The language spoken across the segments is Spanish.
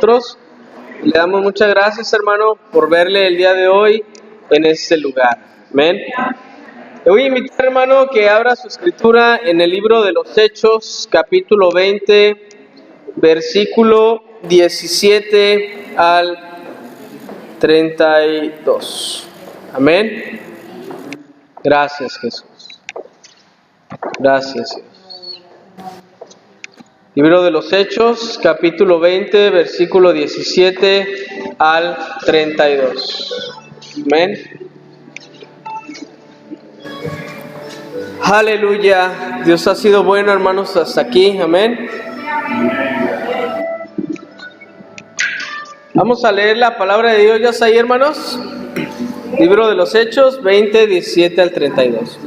nosotros. Le damos muchas gracias, hermano, por verle el día de hoy en este lugar. Amén. Le voy a invitar, hermano, que abra su escritura en el libro de los Hechos, capítulo 20, versículo 17 al 32. Amén. Gracias, Jesús. Gracias, Dios. Libro de los Hechos, capítulo 20, versículo 17 al 32. Amén. Aleluya. Dios ha sido bueno, hermanos, hasta aquí. Amén. Vamos a leer la palabra de Dios. ¿Ya está ahí, hermanos? Libro de los Hechos, 20, 17 al 32.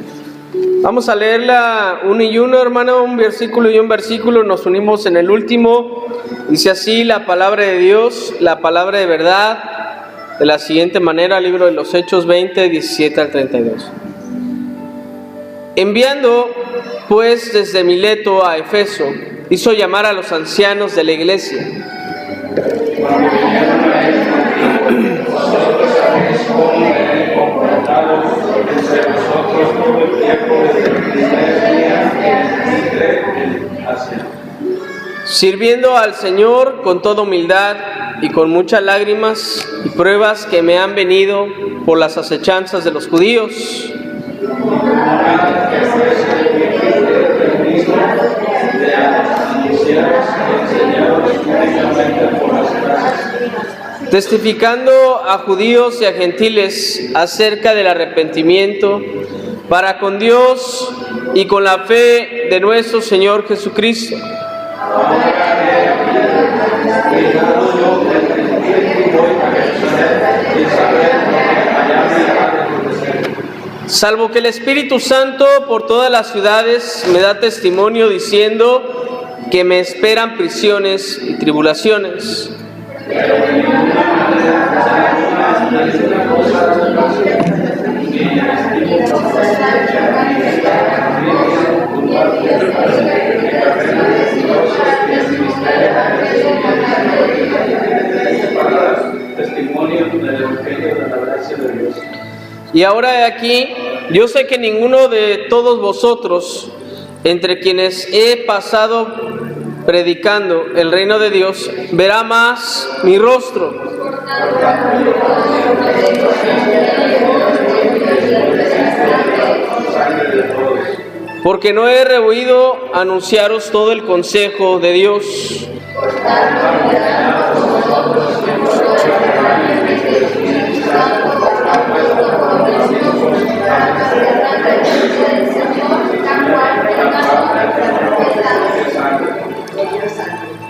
Vamos a leerla uno y uno, hermano, un versículo y un versículo. Nos unimos en el último. Dice así la palabra de Dios, la palabra de verdad, de la siguiente manera, libro de los Hechos 20, 17 al 32. Enviando, pues, desde Mileto a Efeso, hizo llamar a los ancianos de la iglesia. Sirviendo al Señor con toda humildad y con muchas lágrimas y pruebas que me han venido por las acechanzas de los judíos, testificando a judíos y a gentiles acerca del arrepentimiento para con Dios y con la fe de nuestro Señor Jesucristo. Salvo que el Espíritu Santo por todas las ciudades me da testimonio diciendo que me esperan prisiones y tribulaciones. Y ahora he aquí, yo sé que ninguno de todos vosotros, entre quienes he pasado predicando el reino de Dios, verá más mi rostro. Porque no he rehuido anunciaros todo el consejo de Dios.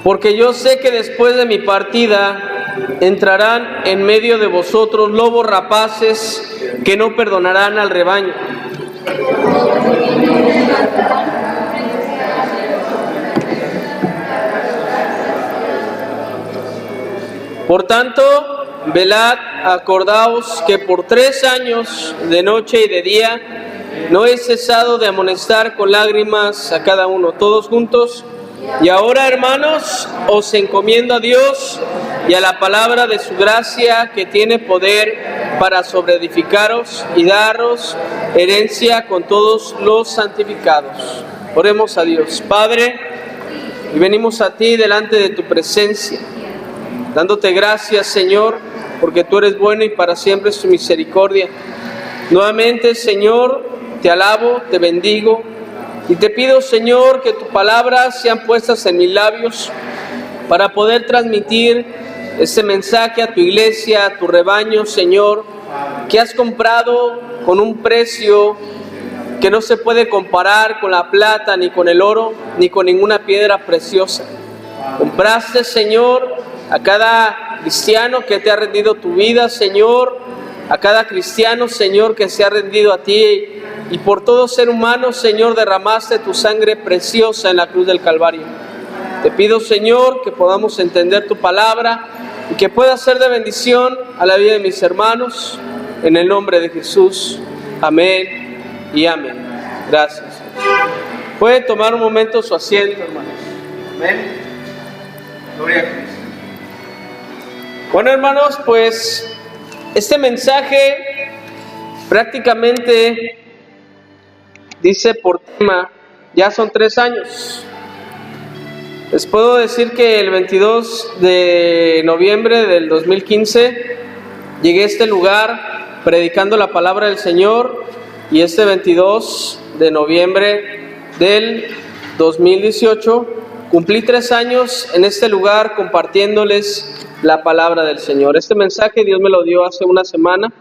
Porque yo sé que después de mi partida entrarán en medio de vosotros lobos rapaces que no perdonarán al rebaño. Por tanto, velad, acordaos que por 3 años, de noche y de día, no he cesado de amonestar con lágrimas a cada uno, todos juntos. Y ahora, hermanos, os encomiendo a Dios y a la palabra de su gracia, que tiene poder para sobreedificaros y daros herencia con todos los santificados. Oremos a Dios. Padre, y venimos a ti delante de tu presencia, dándote gracias, Señor, porque tú eres bueno y para siempre es tu misericordia. Nuevamente, Señor, te alabo, te bendigo y te pido, Señor, que tus palabras sean puestas en mis labios para poder transmitir este mensaje a tu iglesia, a tu rebaño, Señor, que has comprado con un precio que no se puede comparar con la plata, ni con el oro, ni con ninguna piedra preciosa. Compraste, Señor, a cada cristiano que te ha rendido tu vida, Señor, a cada cristiano, Señor, que se ha rendido a ti, y por todo ser humano, Señor, derramaste tu sangre preciosa en la cruz del Calvario. Te pido, Señor, que podamos entender tu palabra y que pueda ser de bendición a la vida de mis hermanos, en el nombre de Jesús. Amén y amén. Gracias. Puede tomar un momento su asiento, hermanos. Amén. Gloria a Cristo. Bueno, hermanos, pues este mensaje prácticamente dice por tema, ya son 3 años. Les puedo decir que el 22 de noviembre del 2015 llegué a este lugar predicando la palabra del Señor, y este 22 de noviembre del 2018 cumplí 3 años en este lugar compartiéndoles la palabra del Señor. Este mensaje Dios me lo dio hace una semana,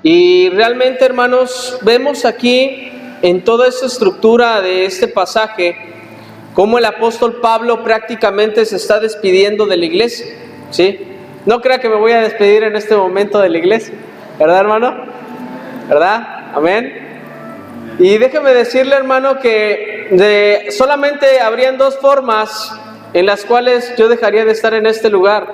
y realmente, hermanos, vemos aquí en toda esta estructura de este pasaje cómo el apóstol Pablo prácticamente se está despidiendo de la iglesia, ¿sí? No crea que me voy a despedir en este momento de la iglesia, ¿verdad, hermano? ¿Verdad? Amén. Y déjeme decirle, hermano, que solamente habrían 2 formas en las cuales yo dejaría de estar en este lugar.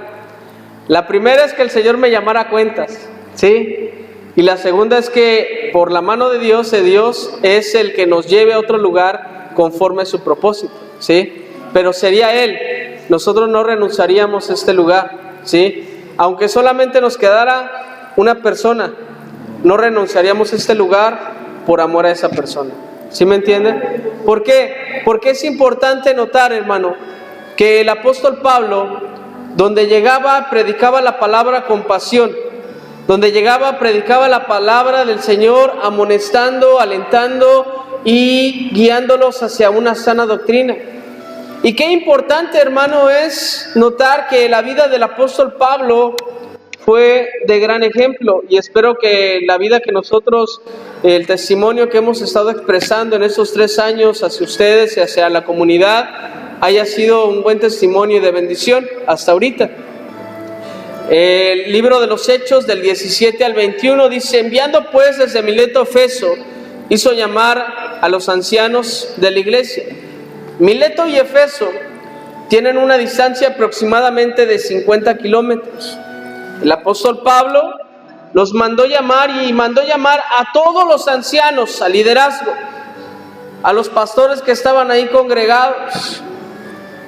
La primera es que el Señor me llamara a cuentas, ¿sí? Y la segunda es que por la mano de Dios es el que nos lleve a otro lugar conforme a su propósito, ¿sí? Pero sería Él. Nosotros no renunciaríamos a este lugar, ¿sí? Aunque solamente nos quedara una persona, no renunciaríamos a este lugar por amor a esa persona. ¿Sí me entienden? ¿Por qué? Porque es importante notar, hermano, que el apóstol Pablo, donde llegaba, predicaba la palabra con pasión. Donde llegaba, predicaba la palabra del Señor, amonestando, alentando y guiándolos hacia una sana doctrina. Y qué importante, hermano, es notar que la vida del apóstol Pablo fue de gran ejemplo, y espero que la vida que nosotros, el testimonio que hemos estado expresando en estos 3 años hacia ustedes y hacia la comunidad, haya sido un buen testimonio y de bendición hasta ahorita. El libro de los Hechos del 17 al 21 dice: enviando pues desde Mileto a Efeso, hizo llamar a los ancianos de la iglesia. Mileto y Efeso tienen una distancia aproximadamente de 50 kilómetros. El apóstol Pablo los mandó llamar, y mandó llamar a todos los ancianos, al liderazgo, a los pastores que estaban ahí congregados,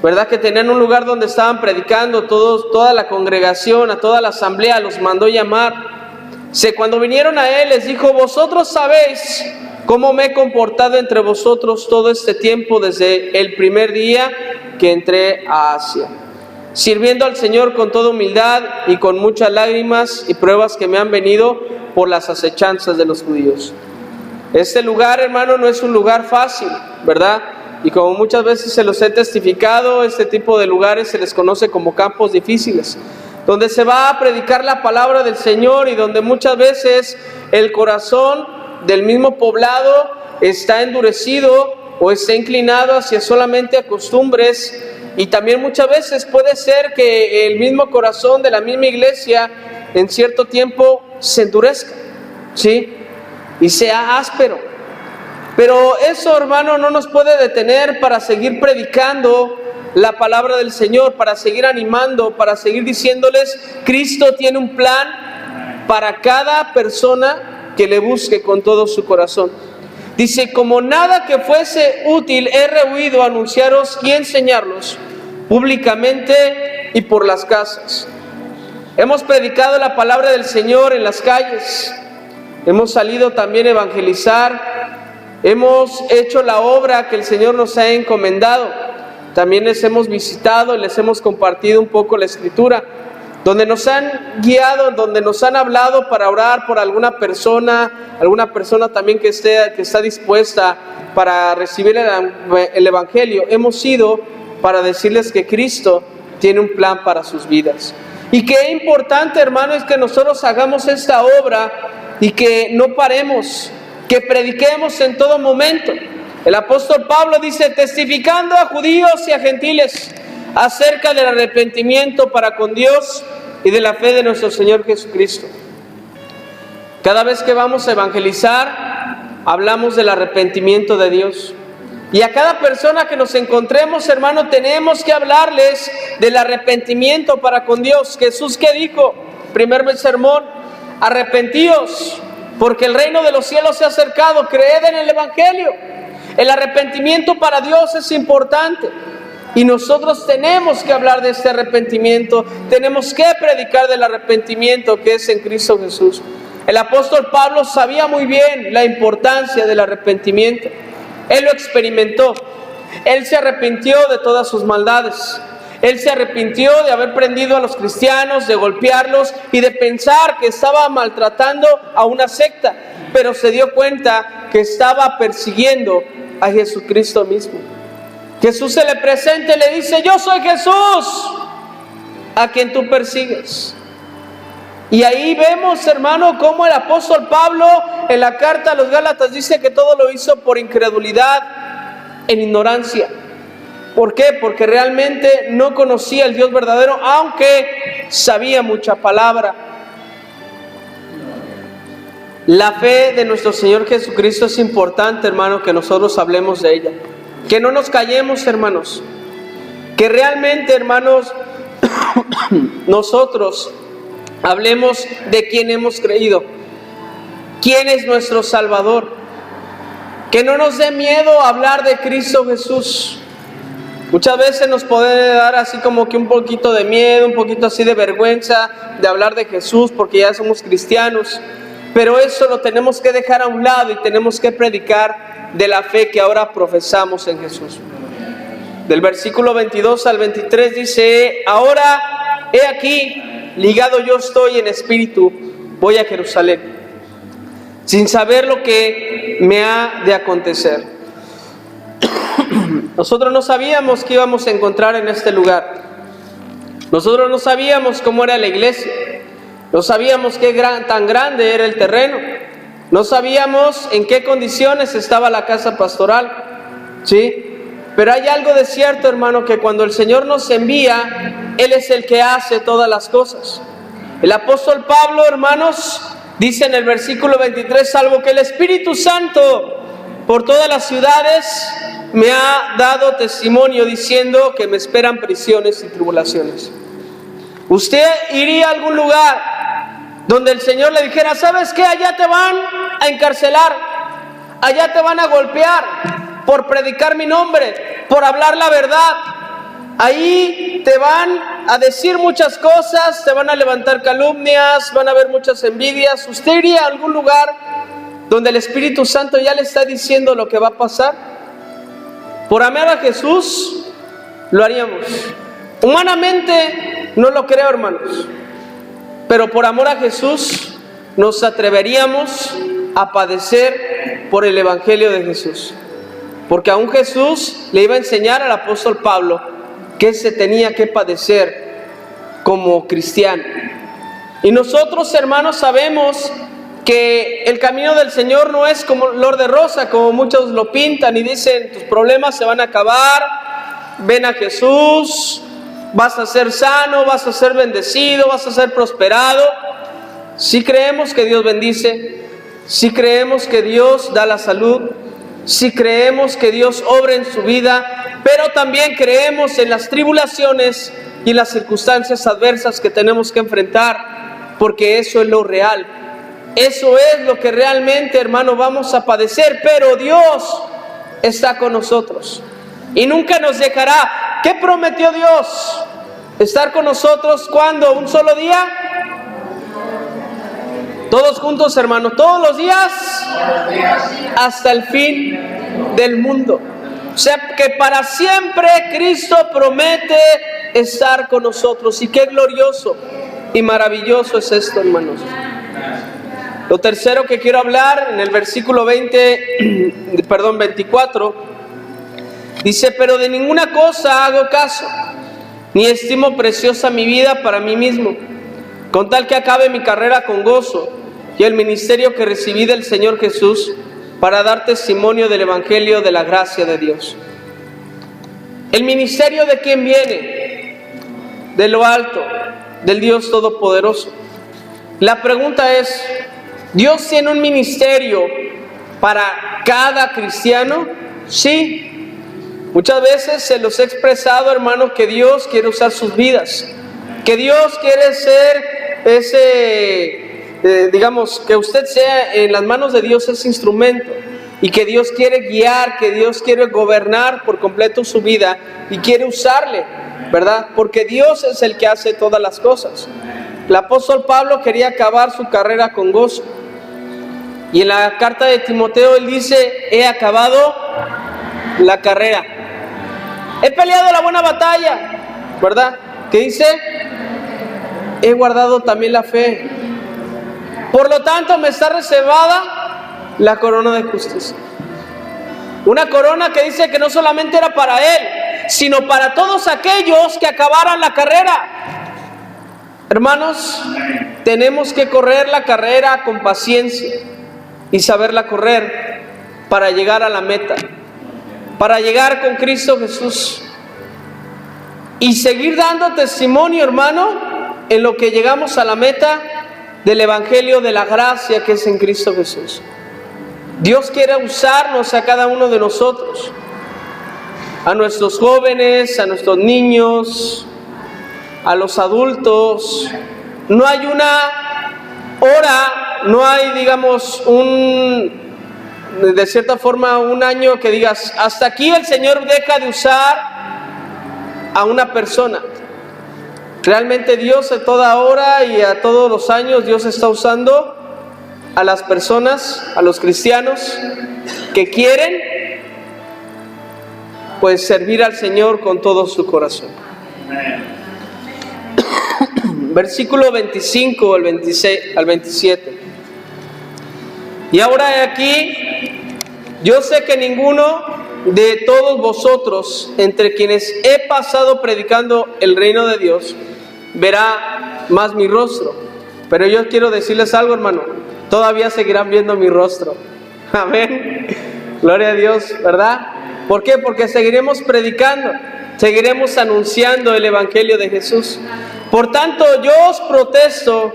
¿verdad? Que tenían un lugar donde estaban predicando, toda la congregación, a toda la asamblea, los mandó llamar. Cuando vinieron a él, les dijo: vosotros sabéis cómo me he comportado entre vosotros todo este tiempo, desde el primer día que entré a Asia, sirviendo al Señor con toda humildad y con muchas lágrimas y pruebas que me han venido por las acechanzas de los judíos. Este lugar, hermano, no es un lugar fácil, ¿verdad? Y como muchas veces se los he testificado, este tipo de lugares se les conoce como campos difíciles, donde se va a predicar la palabra del Señor, y donde muchas veces el corazón del mismo poblado está endurecido o está inclinado hacia solamente a costumbres. Y también muchas veces puede ser que el mismo corazón de la misma iglesia en cierto tiempo se endurezca, ¿sí? Y sea áspero. Pero eso, hermano, no nos puede detener para seguir predicando la palabra del Señor, para seguir animando, para seguir diciéndoles: Cristo tiene un plan para cada persona que le busque con todo su corazón. Dice: como nada que fuese útil, he rehuido anunciaros y enseñarlos públicamente y por las casas. Hemos predicado la palabra del Señor en las calles, hemos salido también a evangelizar, hemos hecho la obra que el Señor nos ha encomendado. También les hemos visitado y les hemos compartido un poco la Escritura, donde nos han guiado, donde nos han hablado para orar por alguna persona también que está dispuesta para recibir el Evangelio. Hemos ido para decirles que Cristo tiene un plan para sus vidas. Y qué importante, hermano, es que nosotros hagamos esta obra y que no paremos, que prediquemos en todo momento. El apóstol Pablo dice: testificando a judíos y a gentiles acerca del arrepentimiento para con Dios y de la fe de nuestro Señor Jesucristo. Cada vez que vamos a evangelizar, hablamos del arrepentimiento de Dios. Y a cada persona que nos encontremos, hermano, tenemos que hablarles del arrepentimiento para con Dios. Jesús, ¿qué dijo? Primer sermón: arrepentíos, porque el reino de los cielos se ha acercado. Creed en el Evangelio. El arrepentimiento para Dios es importante. Y nosotros tenemos que hablar de este arrepentimiento, tenemos que predicar del arrepentimiento que es en Cristo Jesús. El apóstol Pablo sabía muy bien la importancia del arrepentimiento. Él lo experimentó. Él se arrepintió de todas sus maldades. Él se arrepintió de haber prendido a los cristianos, de golpearlos y de pensar que estaba maltratando a una secta. Pero se dio cuenta que estaba persiguiendo a Jesucristo mismo. Jesús se le presenta y le dice: yo soy Jesús, a quien tú persigues. Y ahí vemos, hermano, cómo el apóstol Pablo en la carta a los Gálatas dice que todo lo hizo por incredulidad, en ignorancia. ¿Por qué? Porque realmente no conocía al Dios verdadero, aunque sabía mucha palabra. La fe de nuestro Señor Jesucristo es importante, hermano, que nosotros hablemos de ella. Que no nos callemos, hermanos. Que realmente, hermanos, nosotros hablemos de quién hemos creído. ¿Quién es nuestro Salvador? Que no nos dé miedo hablar de Cristo Jesús. Muchas veces nos puede dar así como que un poquito de miedo, un poquito así de vergüenza de hablar de Jesús porque ya somos cristianos. Pero eso lo tenemos que dejar a un lado y tenemos que predicar de la fe que ahora profesamos en Jesús. Del versículo 22 al 23 dice: ahora, he aquí, ligado yo estoy en espíritu, voy a Jerusalén, sin saber lo que me ha de acontecer. Nosotros no sabíamos qué íbamos a encontrar en este lugar. Nosotros no sabíamos cómo era la iglesia. No sabíamos qué tan grande era el terreno. No sabíamos en qué condiciones estaba la casa pastoral. ¿Sí? Pero hay algo de cierto, hermano, que cuando el Señor nos envía, Él es el que hace todas las cosas. El apóstol Pablo, hermanos, dice en el versículo 23: salvo que el Espíritu Santo por todas las ciudades me ha dado testimonio diciendo que me esperan prisiones y tribulaciones. ¿Usted iría a algún lugar donde el Señor le dijera: ¿sabes qué? Allá te van a encarcelar, allá te van a golpear por predicar mi nombre, por hablar la verdad? Ahí te van a decir muchas cosas, te van a levantar calumnias, van a haber muchas envidias. ¿Usted iría a algún lugar donde el Espíritu Santo ya le está diciendo lo que va a pasar? Por amar a Jesús, lo haríamos. Humanamente no lo creo, hermanos, pero por amor a Jesús nos atreveríamos a padecer por el Evangelio de Jesús, porque aún Jesús le iba a enseñar al apóstol Pablo que se tenía que padecer como cristiano. Y nosotros, hermanos, sabemos que el camino del Señor no es como color de rosa, como muchos lo pintan y dicen: tus problemas se van a acabar, ven a Jesús, vas a ser sano, vas a ser bendecido, vas a ser prosperado. Sí creemos que Dios bendice, sí creemos que Dios da la salud, sí creemos que Dios obra en su vida, pero también creemos en las tribulaciones y en las circunstancias adversas que tenemos que enfrentar, porque eso es lo real. Eso es lo que realmente, hermano, vamos a padecer, pero Dios está con nosotros y nunca nos dejará. ¿Qué prometió Dios? Estar con nosotros, ¿cuándo? ¿Un solo día? Todos juntos, hermano, todos los días hasta el fin del mundo. O sea que para siempre Cristo promete estar con nosotros. Y qué glorioso y maravilloso es esto, hermanos. Lo tercero que quiero hablar, en el versículo 24, dice: pero de ninguna cosa hago caso, ni estimo preciosa mi vida para mí mismo, con tal que acabe mi carrera con gozo y el ministerio que recibí del Señor Jesús, para dar testimonio del Evangelio de la gracia de Dios. ¿El ministerio de quién viene? De lo alto, del Dios Todopoderoso. La pregunta es: ¿Dios tiene un ministerio para cada cristiano? Sí. Muchas veces se los he expresado, hermanos, que Dios quiere usar sus vidas, que Dios quiere ser ese, digamos, que usted sea en las manos de Dios ese instrumento. y que Dios quiere guiar, que Dios quiere gobernar por completo su vida y quiere usarle, ¿verdad? Porque Dios es el que hace todas las cosas. El apóstol Pablo quería acabar su carrera con gozo. Y en la carta de Timoteo él dice: he acabado la carrera, he peleado la buena batalla, ¿verdad? ¿Qué dice? He guardado también la fe. Por lo tanto, me está reservada la corona de justicia. Una corona que dice que no solamente era para él, sino para todos aquellos que acabaran la carrera. Hermanos, tenemos que correr la carrera con paciencia y saberla correr para llegar a la meta, para llegar con Cristo Jesús y seguir dando testimonio, hermano, en lo que llegamos a la meta del Evangelio de la gracia que es en Cristo Jesús. Dios quiere usarnos a cada uno de nosotros, a nuestros jóvenes, a nuestros niños, a los adultos. No hay una hora, no hay, digamos, de cierta forma, un año que digas, hasta aquí el Señor deja de usar a una persona. Realmente Dios a toda hora y a todos los años, Dios está usando a las personas, a los cristianos que quieren, pues, servir al Señor con todo su corazón. Versículo 25 al 27. Y ahora he aquí, yo sé que ninguno de todos vosotros, entre quienes he pasado predicando el reino de Dios, verá más mi rostro. Pero yo quiero decirles algo, hermano, todavía seguirán viendo mi rostro. Amén. Gloria a Dios, ¿verdad? ¿Por qué? Porque seguiremos predicando, seguiremos anunciando el Evangelio de Jesús. Por tanto, yo os protesto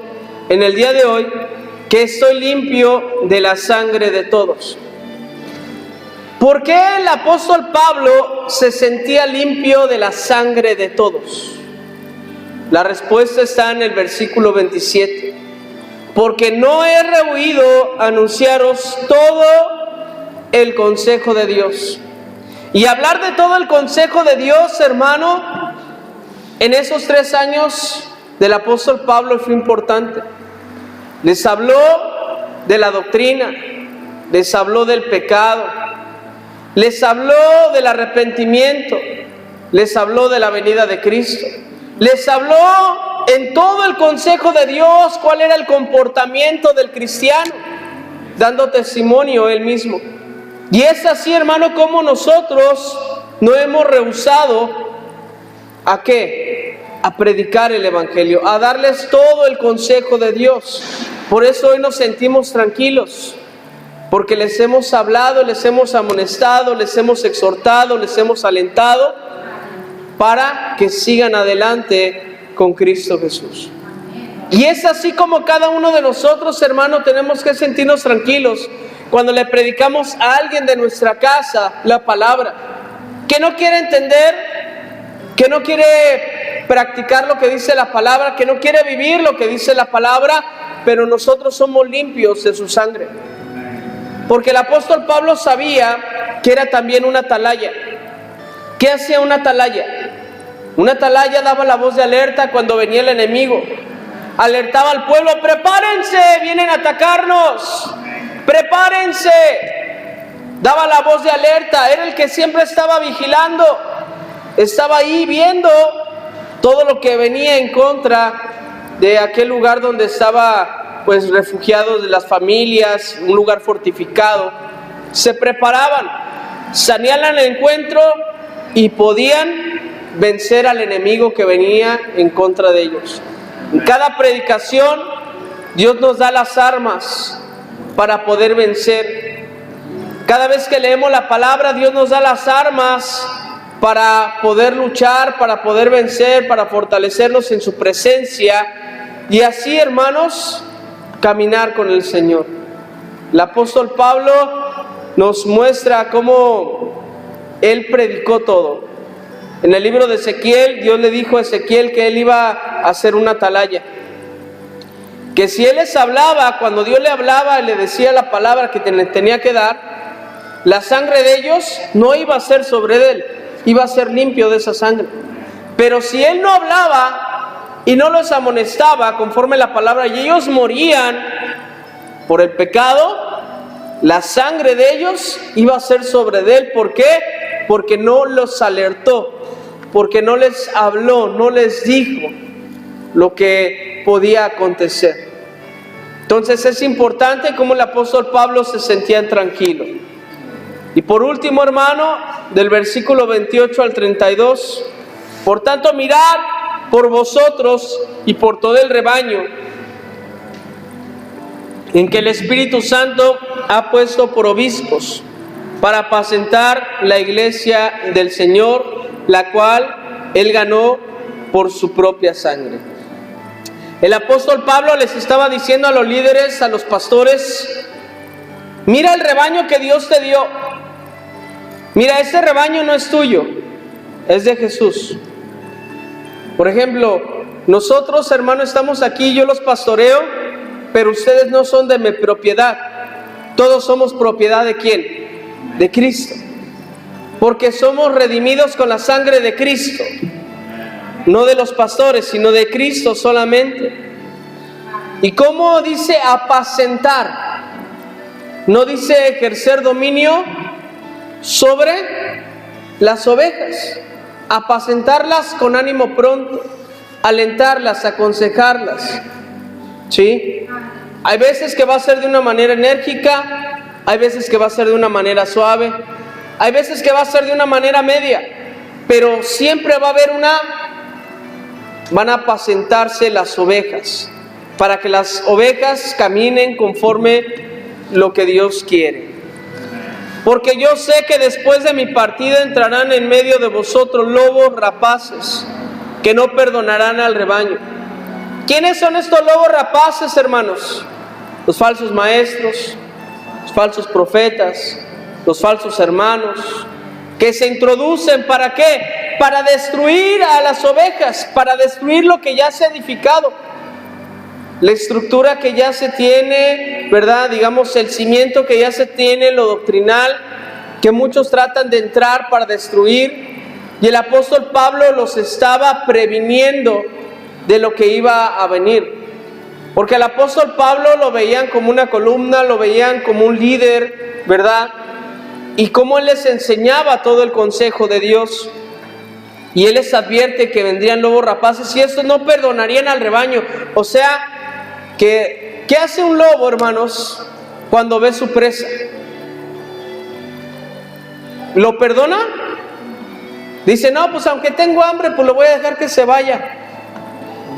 en el día de hoy que estoy limpio de la sangre de todos. ¿Por qué el apóstol Pablo se sentía limpio de la sangre de todos? La respuesta está en el versículo 27. Porque no he rehuido anunciaros todo el consejo de Dios. Y hablar de todo el consejo de Dios, hermano, en esos 3 años del apóstol Pablo fue importante. Les habló de la doctrina, les habló del pecado, les habló del arrepentimiento, les habló de la venida de Cristo, les habló en todo el consejo de Dios cuál era el comportamiento del cristiano, dando testimonio él mismo. Y es así, hermano, como nosotros no hemos rehusado ¿a qué? A predicar el Evangelio, a darles todo el consejo de Dios. Por eso hoy nos sentimos tranquilos, porque les hemos hablado, les hemos amonestado, les hemos exhortado, les hemos alentado para que sigan adelante con Cristo Jesús. Y es así como cada uno de nosotros, hermano, tenemos que sentirnos tranquilos cuando le predicamos a alguien de nuestra casa la palabra, que no quiere entender, que no quiere practicar lo que dice la palabra, que no quiere vivir lo que dice la palabra, pero nosotros somos limpios de su sangre. Porque el apóstol Pablo sabía que era también una atalaya. ¿Qué hacía una atalaya? Una atalaya daba la voz de alerta cuando venía el enemigo. Alertaba al pueblo: prepárense, vienen a atacarnos, prepárense. Daba la voz de alerta, era el que siempre estaba vigilando, estaba ahí viendo todo lo que venía en contra de aquel lugar donde estaba, pues, refugiados de las familias, un lugar fortificado. Se preparaban, salían al encuentro y podían vencer al enemigo que venía en contra de ellos. En cada predicación Dios nos da las armas para poder vencer. Cada vez que leemos la palabra, Dios nos da las armas para poder luchar, para poder vencer, para fortalecernos en su presencia y así, hermanos, caminar con el Señor. El apóstol Pablo nos muestra cómo él predicó todo. En el libro de Ezequiel, Dios le dijo a Ezequiel que él iba a hacer una atalaya, que si él les hablaba, cuando Dios le hablaba y le decía la palabra que tenía que dar, la sangre de ellos no iba a ser sobre él, iba a ser limpio de esa sangre. Pero si él no hablaba y no los amonestaba conforme la palabra, y ellos morían por el pecado, la sangre de ellos iba a ser sobre él. ¿Por qué? Porque no los alertó, porque no les habló, no les dijo lo que podía acontecer. Entonces es importante cómo el apóstol Pablo se sentía tranquilo. Y por último, hermano, del versículo 28 al 32, por tanto mirad por vosotros y por todo el rebaño en que el Espíritu Santo ha puesto por obispos para apacentar la iglesia del Señor, la cual Él ganó por su propia sangre. El apóstol Pablo les estaba diciendo a los líderes, a los pastores: mira el rebaño que Dios te dio. Mira, ese rebaño no es tuyo, es de Jesús. Por ejemplo, nosotros, hermanos, estamos aquí, yo los pastoreo, pero ustedes no son de mi propiedad. Todos somos propiedad ¿de quién? De Cristo. Porque somos redimidos con la sangre de Cristo. No de los pastores, sino de Cristo solamente. ¿Y cómo dice apacentar? No dice ejercer dominio sobre las ovejas. Apacentarlas con ánimo pronto, alentarlas, aconsejarlas. ¿Sí? Hay veces que va a ser de una manera enérgica, hay veces que va a ser de una manera suave, hay veces que va a ser de una manera media, pero siempre va a haber van a apacentarse las ovejas, para que las ovejas caminen conforme lo que Dios quiere. Porque yo sé que después de mi partida entrarán en medio de vosotros lobos rapaces, que no perdonarán al rebaño. ¿Quiénes son estos lobos rapaces, hermanos? Los falsos maestros, los falsos profetas, los falsos hermanos, que se introducen, ¿para qué? Para destruir a las ovejas, para destruir lo que ya se ha edificado, la estructura que ya se tiene, ¿verdad? Digamos, el cimiento que ya se tiene, lo doctrinal, que muchos tratan de entrar para destruir. Y el apóstol Pablo los estaba previniendo de lo que iba a venir. Porque al apóstol Pablo lo veían como una columna, lo veían como un líder, ¿verdad? Y cómo él les enseñaba todo el consejo de Dios. Y él les advierte que vendrían lobos rapaces y estos no perdonarían al rebaño. O sea, ¿qué hace un lobo, hermanos, cuando ve su presa? ¿Lo perdona? Dice, no, pues aunque tengo hambre, pues lo voy a dejar que se vaya.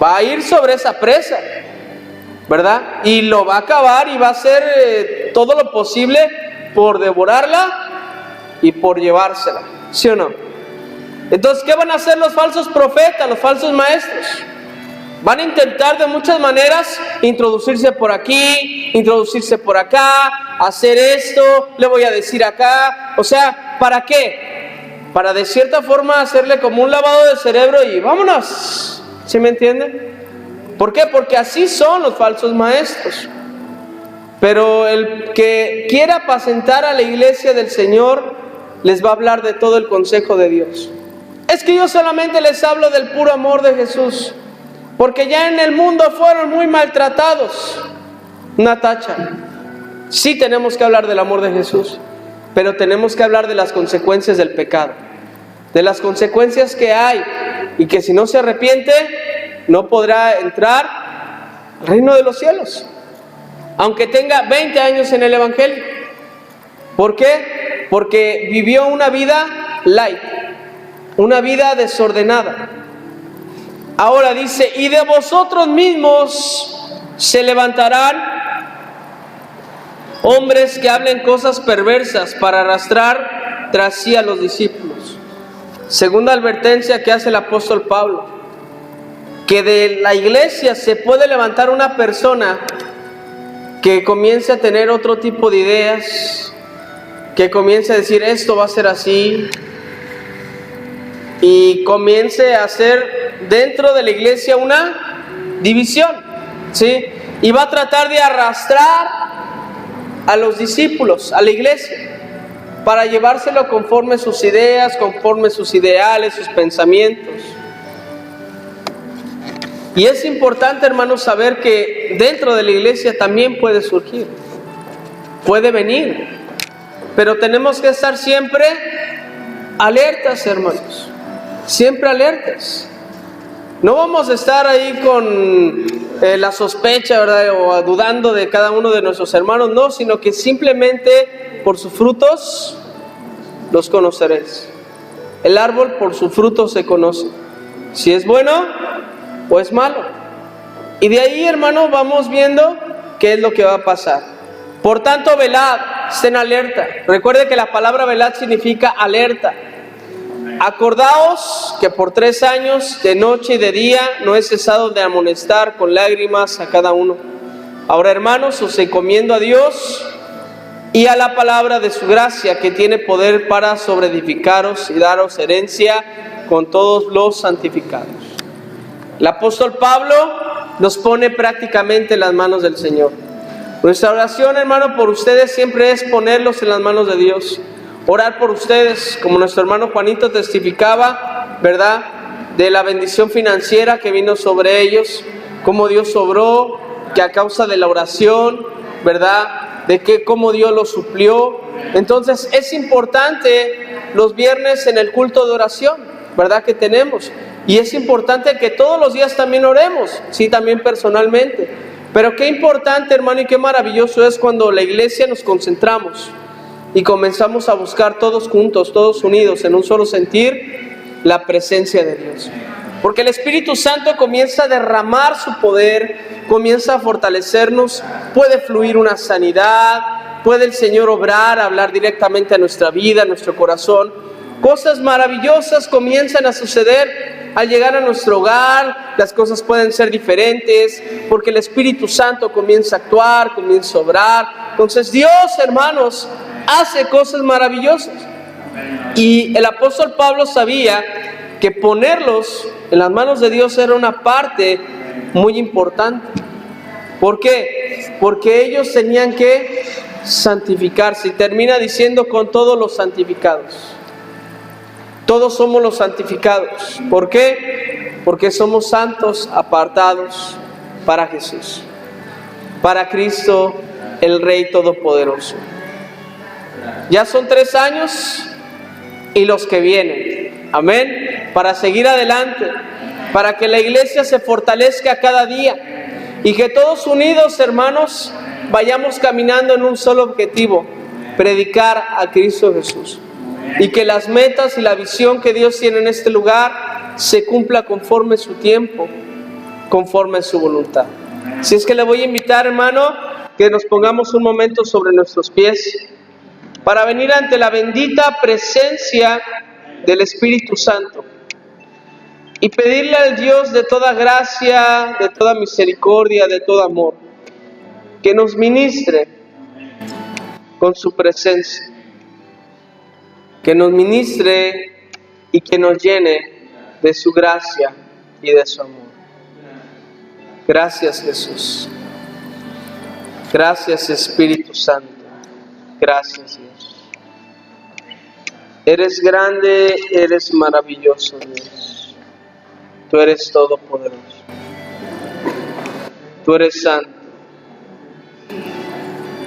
Va a ir sobre esa presa, ¿verdad? Y lo va a acabar y va a hacer todo lo posible por devorarla y por llevársela, ¿sí o no? Entonces, ¿qué van a hacer los falsos profetas, los falsos maestros? Van a intentar de muchas maneras introducirse por aquí, introducirse por acá, hacer esto, le voy a decir acá. O sea, ¿para qué? Para de cierta forma hacerle como un lavado de cerebro y vámonos. ¿Sí me entienden? ¿Por qué? Porque así son los falsos maestros. Pero el que quiera apacentar a la iglesia del Señor les va a hablar de todo el consejo de Dios. Es que yo solamente les hablo del puro amor de Jesús, porque ya en el mundo fueron muy maltratados. Una tacha. Sí tenemos que hablar del amor de Jesús, pero tenemos que hablar de las consecuencias del pecado, de las consecuencias que hay, y que si no se arrepiente no podrá entrar al reino de los cielos, aunque tenga 20 años en el evangelio. ¿Por qué? Porque vivió una vida light, una vida desordenada. Ahora dice, y de vosotros mismos se levantarán hombres que hablen cosas perversas para arrastrar tras sí a los discípulos. Segunda advertencia que hace el apóstol Pablo, que de la iglesia se puede levantar una persona que comience a tener otro tipo de ideas, que comience a decir esto va a ser así, y comience a hacer dentro de la iglesia una división, ¿sí? Y va a tratar de arrastrar a los discípulos, a la iglesia, para llevárselo conforme sus ideas, conforme sus ideales, sus pensamientos. Y es importante, hermanos, saber que dentro de la iglesia también puede surgir, puede venir, pero tenemos que estar siempre alertas, hermanos, siempre alertas. No vamos a estar ahí con la sospecha, ¿verdad?, o dudando de cada uno de nuestros hermanos, no, sino que simplemente por sus frutos los conoceréis. El árbol por su fruto se conoce, si es bueno o es malo. Y de ahí, hermano, vamos viendo qué es lo que va a pasar. Por tanto, velad, estén alerta. Recuerde que la palabra velad significa alerta. Acordaos que por 3 años, de noche y de día, no he cesado de amonestar con lágrimas a cada uno. Ahora, hermanos, os encomiendo a Dios y a la palabra de su gracia, que tiene poder para sobreedificaros y daros herencia con todos los santificados. El apóstol Pablo nos pone prácticamente en las manos del Señor. Nuestra oración, hermano, por ustedes siempre es ponerlos en las manos de Dios. Orar por ustedes, como nuestro hermano Juanito testificaba, ¿verdad?, de la bendición financiera que vino sobre ellos, cómo Dios obró, que a causa de la oración, ¿verdad?, de que cómo Dios lo suplió. Entonces es importante los viernes en el culto de oración, ¿verdad?, que tenemos. Y es importante que todos los días también oremos, sí, también personalmente. Pero qué importante, hermano, y qué maravilloso es cuando la iglesia nos concentramos y comenzamos a buscar todos juntos, todos unidos, en un solo sentir, la presencia de Dios. Porque el Espíritu Santo comienza a derramar su poder, comienza a fortalecernos, puede fluir una sanidad, puede el Señor obrar, hablar directamente a nuestra vida, a nuestro corazón. Cosas maravillosas comienzan a suceder. Al llegar a nuestro hogar, las cosas pueden ser diferentes, porque el Espíritu Santo comienza a actuar, comienza a obrar. Entonces Dios, hermanos, hace cosas maravillosas. Y el apóstol Pablo sabía que ponerlos en las manos de Dios era una parte muy importante. ¿Por qué? Porque ellos tenían que santificarse. Y termina diciendo con todos los santificados. Todos somos los santificados. ¿Por qué? Porque somos santos apartados para Jesús, para Cristo, el Rey Todopoderoso. Ya son 3 años y los que vienen. Amén. Para seguir adelante, para que la iglesia se fortalezca cada día y que todos unidos, hermanos, vayamos caminando en un solo objetivo: predicar a Cristo Jesús. Y que las metas y la visión que Dios tiene en este lugar se cumpla conforme su tiempo, conforme su voluntad. Si es que le voy a invitar, hermano, que nos pongamos un momento sobre nuestros pies para venir ante la bendita presencia del Espíritu Santo y pedirle al Dios de toda gracia, de toda misericordia, de todo amor, que nos ministre con su presencia, que nos ministre y que nos llene de su gracia y de su amor. Gracias, Jesús. Gracias, Espíritu Santo. Gracias, Dios. Eres grande, eres maravilloso, Dios. Tú eres todopoderoso. Tú eres santo.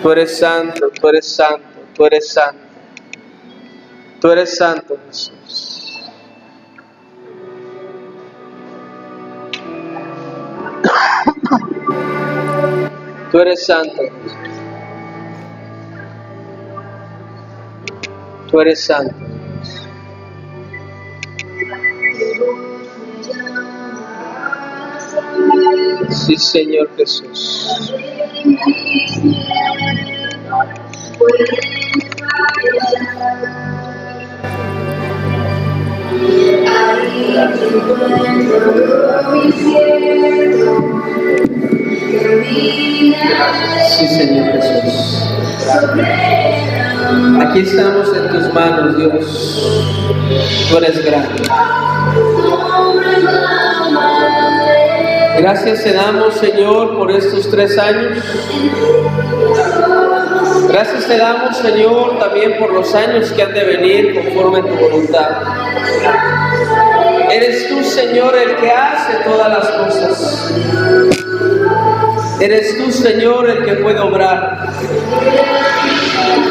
Tú eres santo, tú eres santo, tú eres santo. Tú eres santo, Jesús. Tú eres santo, Jesús. Tú eres santo, Jesús. Sí, Señor Jesús. Sí, Señor Jesús. Aquí estamos en tus manos, Dios. Tú eres grande. Gracias te damos, Señor, por estos 3 años. Gracias te damos, Señor, también por los años que han de venir conforme a tu voluntad. Eres tú, Señor, el que hace todas las cosas. Eres tú, Señor, el que puede obrar.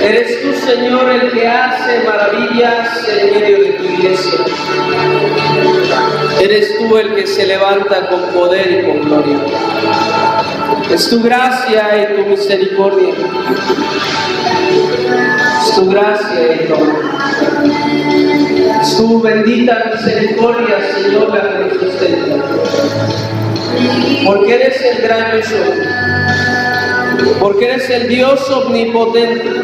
Eres tú, Señor, el que hace maravillas en medio de tu iglesia. Eres tú el que se levanta con poder y con gloria. Es tu gracia y tu misericordia. Es tu gracia y tu amor. Es tu bendita misericordia, Señor, la que nos sustenta. Porque eres el gran yo soy. Porque eres el Dios omnipotente.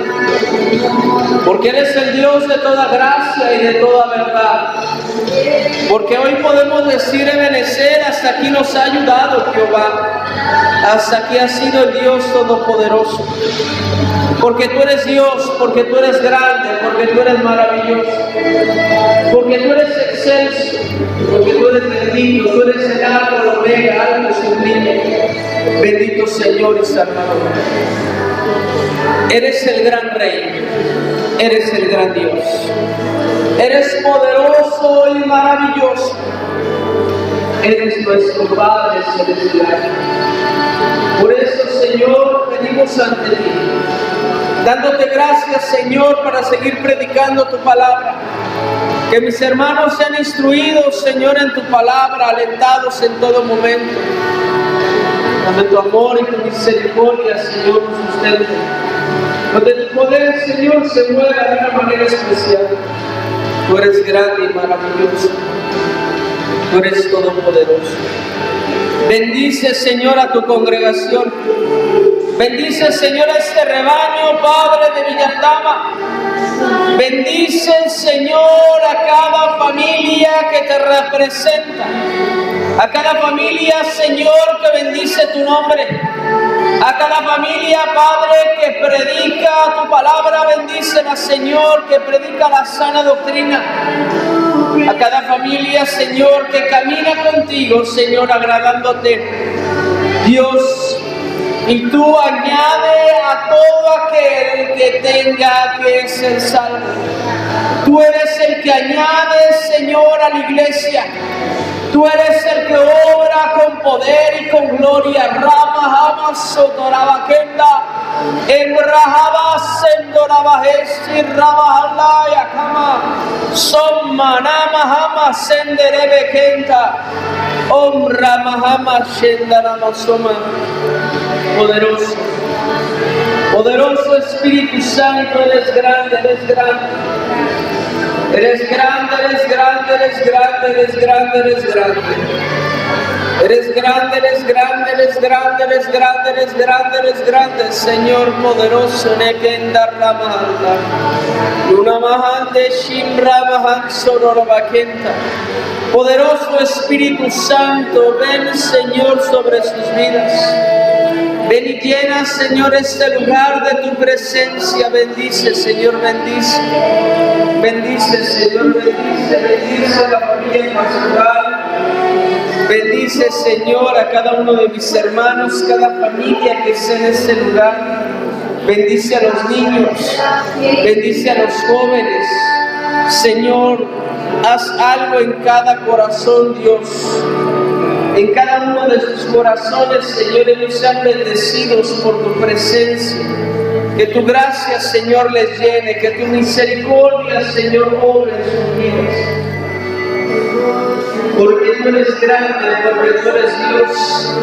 Porque eres el Dios de toda gracia y de toda verdad. Porque hoy podemos decir, Ebenezer, hasta aquí nos ha ayudado Jehová. Hasta aquí ha sido el Dios Todopoderoso. Porque tú eres Dios, porque tú eres grande, porque tú eres maravilloso. Porque tú eres excelso, porque tú eres bendito, tú eres el alfa, el omega, alto y sublime. Bendito Señor y Salvador. Eres el gran Rey, eres el gran Dios. Eres poderoso y maravilloso. Eres nuestro Padre celestial. Por eso, Señor, venimos ante ti, dándote gracias, Señor, para seguir predicando tu palabra. Que mis hermanos sean instruidos, Señor, en tu palabra, alentados en todo momento. Donde tu amor y tu misericordia, Señor, nos sustenten. Donde tu poder, Señor, se mueva de una manera especial. Tú eres grande y maravilloso. Tú eres todopoderoso. Bendice, Señor, a tu congregación. Bendice, Señor, a este rebaño, Padre de Villatama. Bendice, Señor, a cada familia que te representa. A cada familia, Señor, que bendice tu nombre. A cada familia, Padre, que predica tu palabra, bendícela, Señor, que predica la sana doctrina. A cada familia, Señor, que camina contigo, Señor, agradándote. Dios, y tú añade a todo aquel que tenga que ser salvo. Tú eres el que añade, Señor, a la iglesia. Tú eres el que obra con poder y con gloria. Rama Hama Sotorabakenda, Emrahaba Sendorabahesi Rabahalaya Kama, Sommanama Hama Senderebekenta, Om Ramahama Shendarama Soma. Poderoso, poderoso Espíritu Santo, eres grande, eres grande. Eres grande, eres grande, eres grande, eres grande, eres grande. Eres grande, eres grande, eres grande, eres grande, eres grande, eres grande. Señor poderoso, Nekenda Ramahanda. Luna Mahande Shimra Mahan Sororabakenta. Poderoso Espíritu Santo, ven, Señor, sobre sus vidas. Ven y llena, Señor, este lugar de tu presencia. Bendice, Señor, bendice. Bendice, Señor, bendice. Bendice a la familia pastoral. Bendice, Señor, a cada uno de mis hermanos, cada familia que esté en este lugar. Bendice a los niños. Bendice a los jóvenes. Señor, haz algo en cada corazón, Dios. En cada uno de sus corazones, Señor, ellos sean bendecidos por tu presencia. Que tu gracia, Señor, les llene. Que tu misericordia, Señor, obre en sus vidas. Porque tú eres grande, porque tú eres Dios.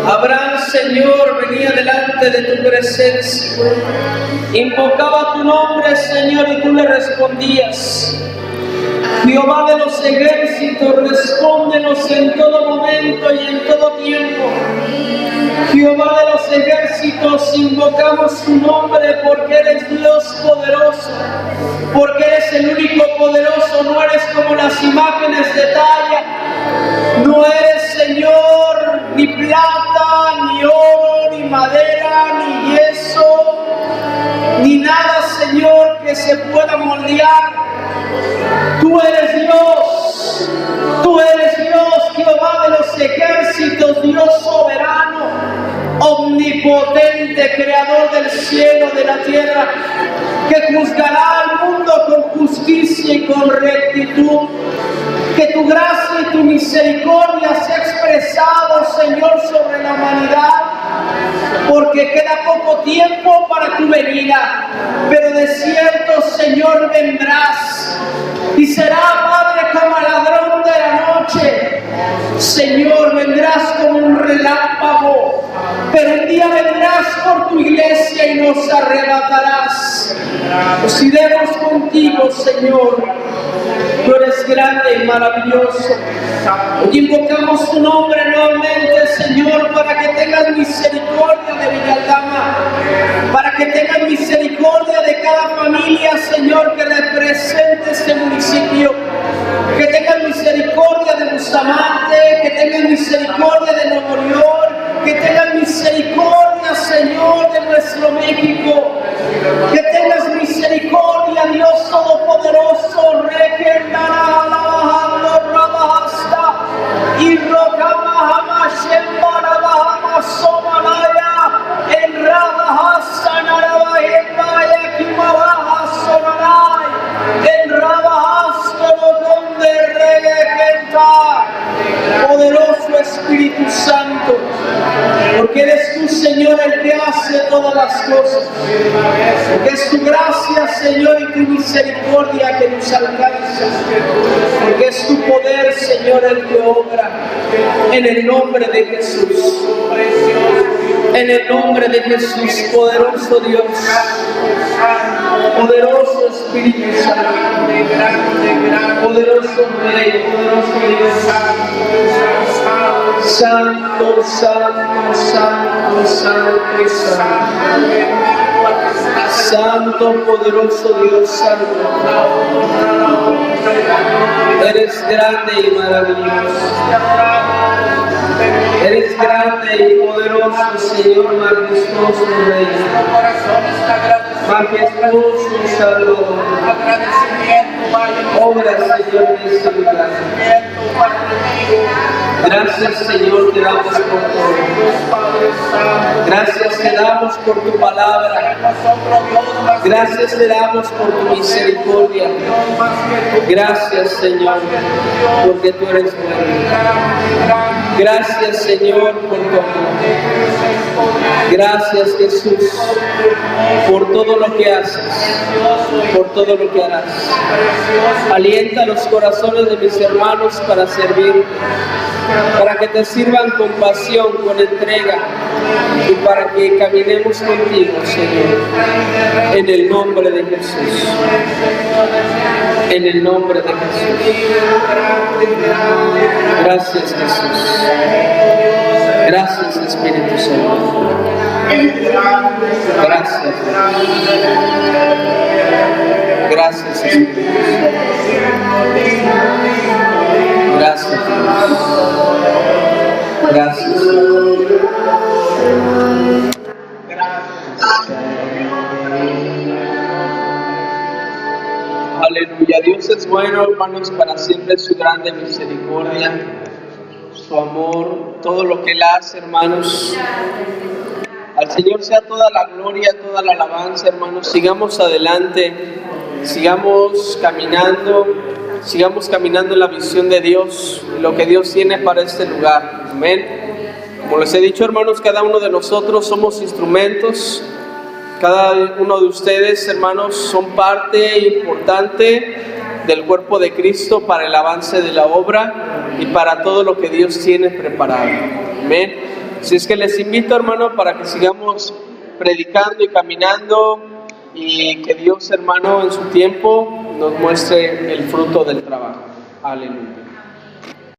Abraham, Señor, venía delante de tu presencia. Invocaba tu nombre, Señor, y tú le respondías. Jehová de los ejércitos, respóndenos en todo momento y en todo tiempo. Jehová de los ejércitos, invocamos tu nombre porque eres Dios poderoso, porque eres el único poderoso, no eres como las imágenes de talla, no eres, Señor, ni plata, ni oro, ni madera, ni yeso, ni nada, Señor, que se pueda moldear. Tú eres Dios, Jehová de los ejércitos, Dios soberano, omnipotente, omnipotente, creador del cielo, de la tierra, que juzgará al mundo con justicia y con rectitud. Que tu gracia y tu misericordia sea expresado, Señor, sobre la humanidad, porque queda poco tiempo para tu venida, pero de cierto, Señor, vendrás y será, Padre, como ladrón de la noche. Señor, vendrás como un relámpago, pero un día vendrás por tu iglesia y nos arrebatarás. Nos iremos contigo, Señor. Tú eres grande y maravilloso. Hoy invocamos tu nombre nuevamente, Señor, para que tengas misericordia de Villaldama, para que tengas misericordia de cada familia, Señor, que represente este municipio, que tengas misericordia de Bustamante, que tengas misericordia de Nuevo León, que tengas misericordia, Señor, de nuestro México, que tengas misericordia, Dios Todopoderoso, y Rokama Shembara Bahama Somalaya, en Rabahasa Narabahembaya Kimabaha Somalay, en Rabahasta donde Regekenta. Poderoso Espíritu Santo, porque eres tú, Señor, el que hace todas las cosas, porque es tu gracia, Señor, y tu misericordia que nos alcanza, porque es tu poder, Señor, el que obra, en el nombre de Jesús, en el nombre de Jesús, poderoso Dios, poderoso Espíritu Santo, poderoso Rey, poderoso Dios, Santo, Santo, Santo, Santo, Santo, Santo, poderoso Dios, Santo. Eres grande y maravilloso. Eres grande y poderoso, Señor, majestuoso Rey. Majestuoso Salvador. Obra, Señor, en este lugar. Gracias, Señor, te damos por todo. Gracias te damos por tu palabra. Gracias te damos por tu misericordia. Gracias, Señor, porque tú eres bueno. Gracias, Señor, por tu amor. Gracias, Jesús, por todo lo que haces, por todo lo que harás. Alienta los corazones de mis hermanos para servir, para que te sirvan con pasión, con entrega, y para que caminemos contigo, Señor, en el nombre de Jesús. En el nombre de Jesús. Gracias, Jesús. Gracias, Espíritu Santo. Gracias. Gracias, Espíritu Santo. Gracias, Dios. Gracias. Aleluya. Dios es bueno, hermanos, para siempre su grande misericordia, su amor, todo lo que Él hace, hermanos. Al Señor sea toda la gloria, toda la alabanza, hermanos. Sigamos adelante, sigamos caminando en la visión de Dios, lo que Dios tiene para este lugar. Amén. Como les he dicho, hermanos, cada uno de nosotros somos instrumentos. Cada uno de ustedes, hermanos, son parte importante del cuerpo de Cristo para el avance de la obra y para todo lo que Dios tiene preparado. Amén. Así es que les invito, hermano, para que sigamos predicando y caminando, y que Dios, hermano, en su tiempo nos muestre el fruto del trabajo. Aleluya.